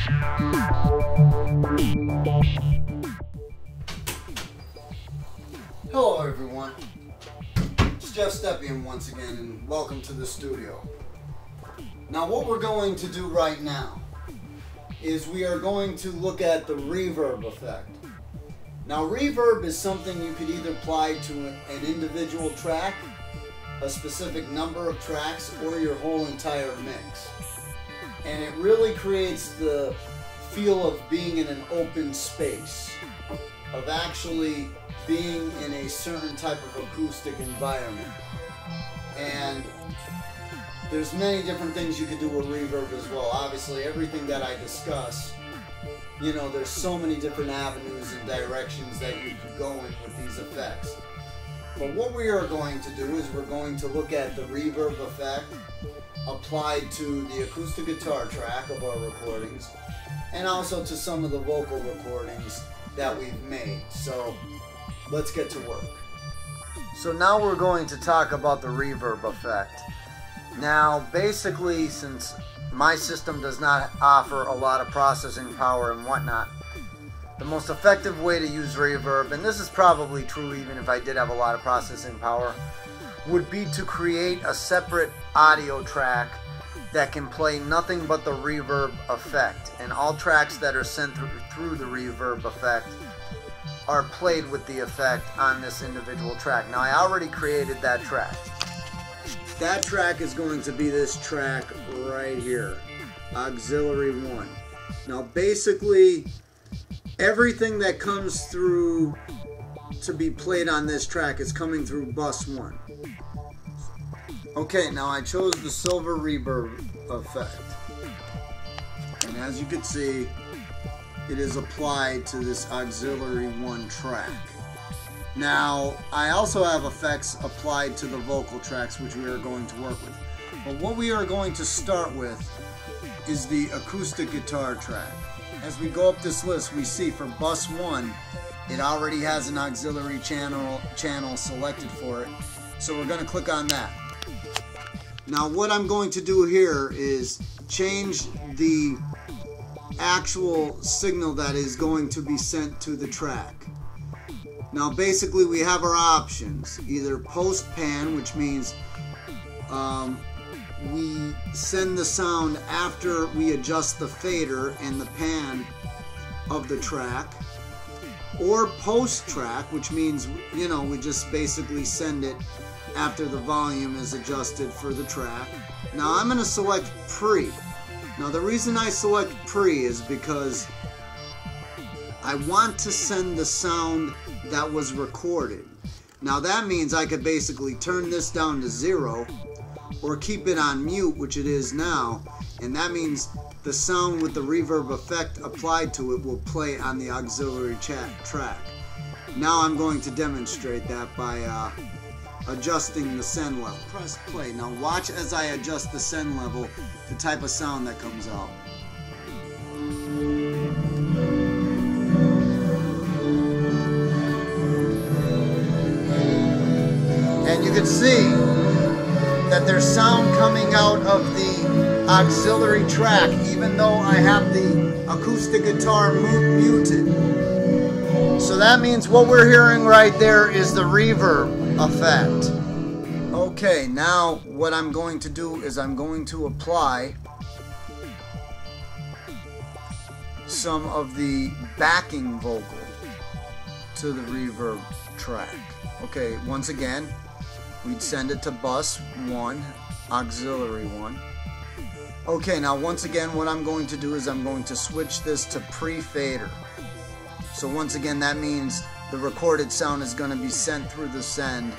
Hello everyone, it's Jeff Stepien once again, and welcome to the studio. Now what we're going to do right now is we are going to look at the reverb effect. Now reverb is something you could either apply to an individual track, a specific number of tracks, or your whole entire mix. And it really creates the feel of being in an open space, of actually being in a certain type of acoustic environment. And there's many different things you could do with reverb as well. Obviously everything that I discuss, you know, there's so many different avenues and directions that you could go in with these effects. But what we are going to do is we're going to look at the reverb effect applied to the acoustic guitar track of our recordings, and also to some of the vocal recordings that we've made. So let's get to work. So now we're going to talk about the reverb effect. Now basically, since my system does not offer a lot of processing power and whatnot, the most effective way to use reverb, and this is probably true even if I did have a lot of processing power, would be to create a separate audio track that can play nothing but the reverb effect, and all tracks that are sent through the reverb effect are played with the effect on this individual track. Now I already created that track. That track is going to be this track right here, Auxiliary 1. Now basically everything that comes through to be played on this track is coming through bus 1. Okay, now I chose the silver reverb effect, and as you can see, it is applied to this Auxiliary 1 track. Now I also have effects applied to the vocal tracks, which we are going to work with, but what we are going to start with is the acoustic guitar track. As we go up this list, we see for bus 1 it already has an auxiliary channel selected for it, so we're going to click on that. Now what I'm going to do here is change the actual signal that is going to be sent to the track. Now basically we have our options, either post pan, which means we send the sound after we adjust the fader and the pan of the track, or post track, which means, you know, we just basically send it after the volume is adjusted for the track. Now I'm going to select pre. Now the reason I select pre is because I want to send the sound that was recorded. Now that means I could basically turn this down to 0 or keep it on mute, which it is now, and that means the sound with the reverb effect applied to it will play on the auxiliary track. Now I'm going to demonstrate that by adjusting the send level. Press play. Now watch as I adjust the send level, the type of sound that comes out. And you can see that there's sound coming out of the auxiliary track, even though I have the acoustic guitar muted. So that means what we're hearing right there is the reverb effect. Okay, now what I'm going to do is I'm going to apply some of the backing vocal to the reverb track. Okay, once again, we'd send it to bus 1, auxiliary 1. Okay, now once again what I'm going to do is I'm going to switch this to pre-fader. So once again that means the recorded sound is going to be sent through the send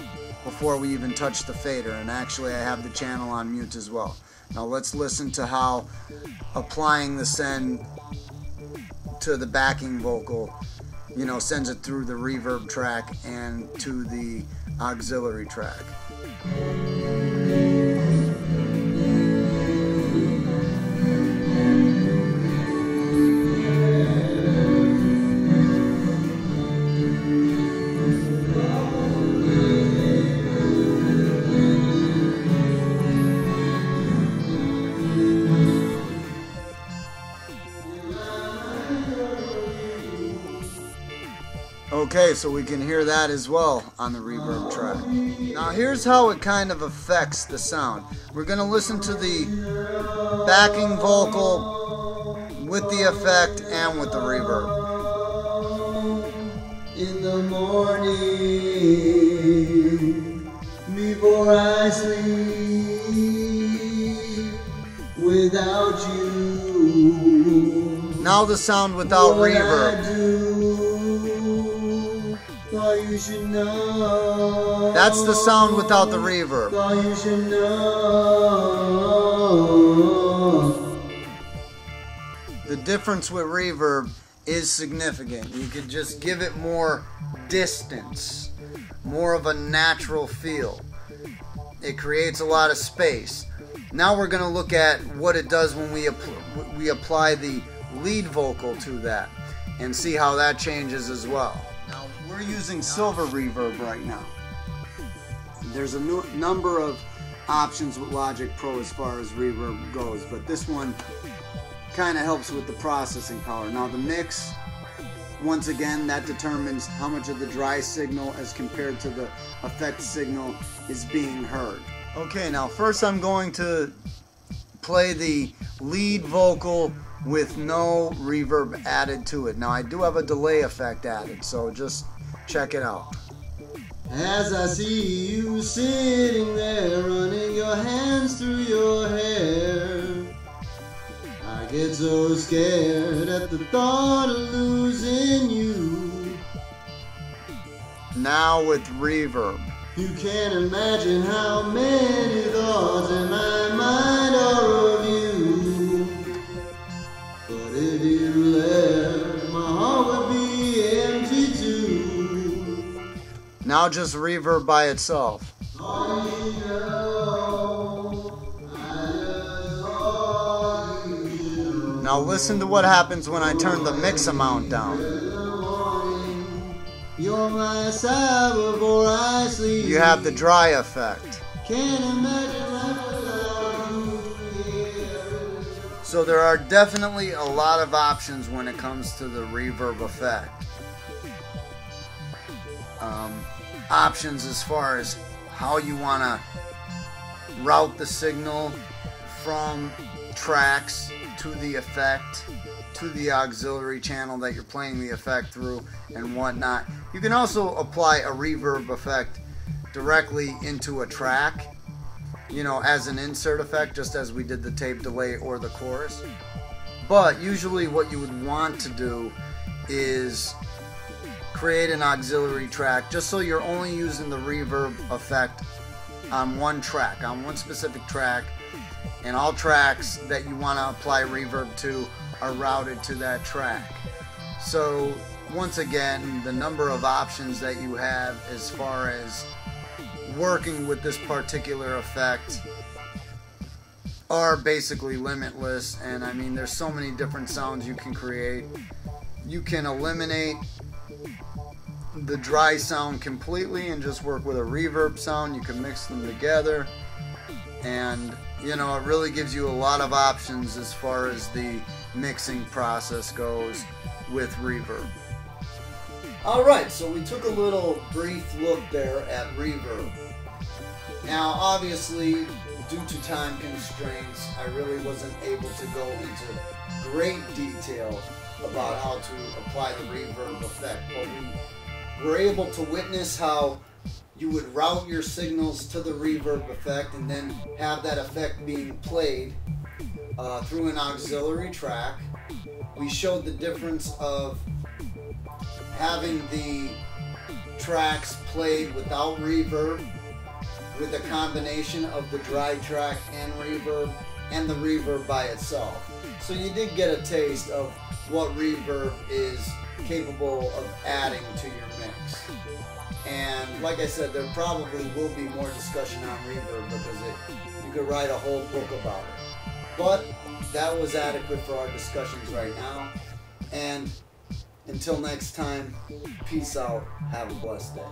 before we even touch the fader, and actually I have the channel on mute as well. Now let's listen to how applying the send to the backing vocal, you know, sends it through the reverb track and to the auxiliary track. Okay, so we can hear that as well on the reverb track. Now here's how it kind of affects the sound. We're going to listen to the backing vocal with the effect and with the reverb. In the morning, before I sleep, without you. Now the sound without reverb. You should know. That's the sound without the reverb. You should know. The difference with reverb is significant. You could just give it more distance, more of a natural feel. It creates a lot of space. Now we're going to look at what it does when we apply the lead vocal to that and see how that changes as well. Now we're using silver reverb right now. There's a number of options with Logic Pro as far as reverb goes, but this one kind of helps with the processing power. Now the mix, once again, that determines how much of the dry signal as compared to the effect signal is being heard. Okay, now first I'm going to play the lead vocal with no reverb added to it. Now I do have a delay effect added, so just check it out. As I see you sitting there running your hands through your hair, I get so scared at the thought of losing you. Now with reverb. You can't imagine how many thoughts in my mind are of you. But if you left, my heart would be empty too. Now just reverb by itself. Now listen to what happens when I turn the mix amount down. You're my side before I sleep. You have the dry effect. Can't imagine life without you. So there are definitely a lot of options when it comes to the reverb effect. Options as far as how you want to route the signal from tracks to the effect, to the auxiliary channel that you're playing the effect through and whatnot. You can also apply a reverb effect directly into a track, you know, as an insert effect, just as we did the tape delay or the chorus. But usually what you would want to do is create an auxiliary track just so you're only using the reverb effect on one track, on one specific track, and all tracks that you want to apply reverb to are routed to that track. So once again, the number of options that you have as far as working with this particular effect are basically limitless. And I mean, there's so many different sounds you can create. You can eliminate the dry sound completely and just work with a reverb sound. You can mix them together, and you know, it really gives you a lot of options as far as the mixing process goes with reverb. Alright, so we took a little brief look there at reverb. Now obviously, due to time constraints, I really wasn't able to go into great detail about how to apply the reverb effect, but we were able to witness how you would route your signals to the reverb effect and then have that effect being played through an auxiliary track. We showed the difference of having the tracks played without reverb with a combination of the dry track and reverb, and the reverb by itself. So you did get a taste of what reverb is capable of adding to your mix. And like I said, there probably will be more discussion on reverb because you could write a whole book about it. But that was adequate for our discussions right now. And until next time, peace out. Have a blessed day.